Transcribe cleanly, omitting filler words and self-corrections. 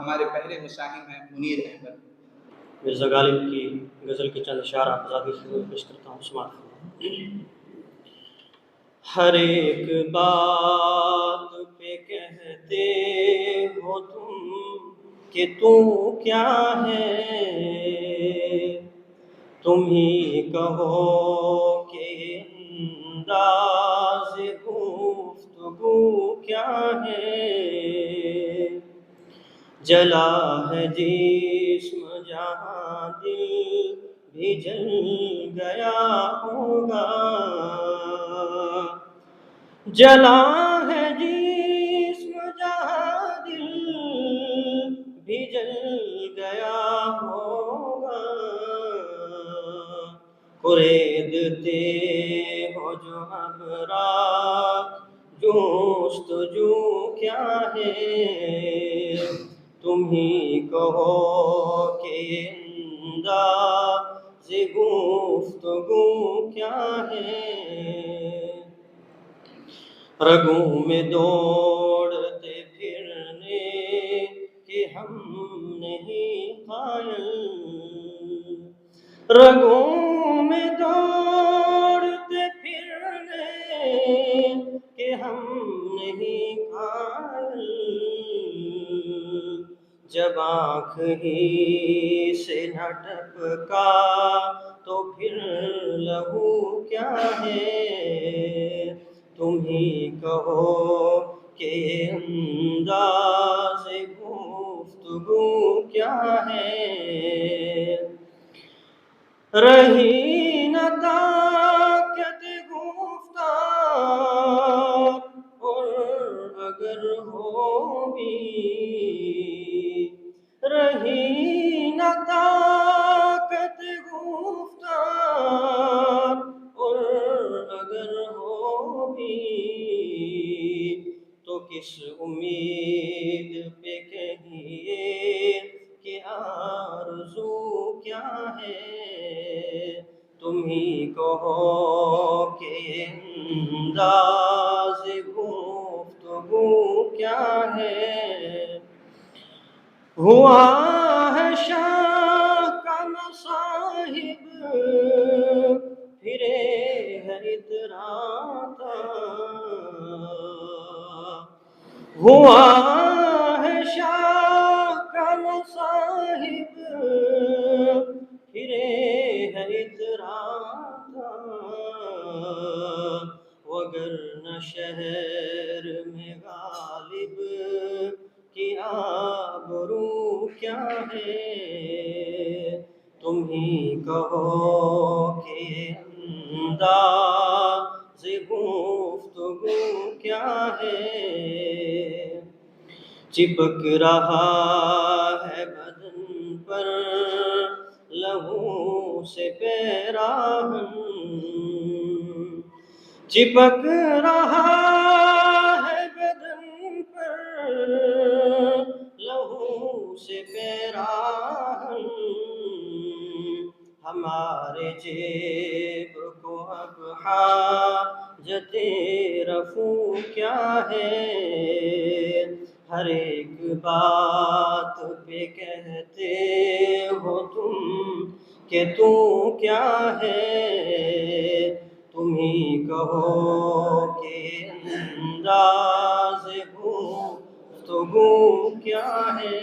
ہمارے پہلے مشاہم ہیں منیر احمد۔ مرزا غالب کی غزل کے چند اشعار آپ آزادی سے پیش کرتا ہوں، سماعت فرمائیں۔ ہر ایک بات پہ کہتے ہو تم کہ تو کیا ہے، تم ہی کہو کہ انداز گفتگو کیا ہے، جلا ہے جسم جہاں دل بھی جل گیا ہوگا، جلا ہے جسم جہاں دل بھی جل گیا ہوگا، قریدتے ہو جو اب رات جستجو کیا ہے، تم ہی کہو کہ انداز گفتگو کیا ہے، رگوں میں دوڑتے پھرنے کہ ہم نہیں قائل، رگوں میں دوڑتے پھرنے کہ ہم نہیں قائل، جب آنکھ ہی سے نہ ٹپکا تو پھر لہو کیا ہے، تم ہی کہو کہ انداز گفتگو کیا ہے، رہی نہ طاقت گفتار اور اگر ہو بھی، رہی نہ طاقت گفتار اور اگر ہو بھی، تو کس امید پہ کہیے کہ آرزو کیا ہے، تم ہی کہو کہ انداز گفتگو کیا ہے، ہوا ہے شاہ کا مصاحب پھرے ہے اتراتا، ہوا ہے شاہ کا مصاحب پھرے ہے اتراتا، وگرنہ شہر میں غالب کی آبرو کیا ہے، تم ہی کہو کہ انداز گفتگو کیا ہے، چپک رہا ہے بدن پر لہو سے پیراہن، چپک رہا ہے بدن پر لہو سے پیراہن، ہمارے جیب کو اب حاجت رفو کیا ہے، ہر ایک بات پہ کہتے ہو تم کہ تو کیا ہے، تم ہی کہو کہ انداز گفتگو کیا ہے۔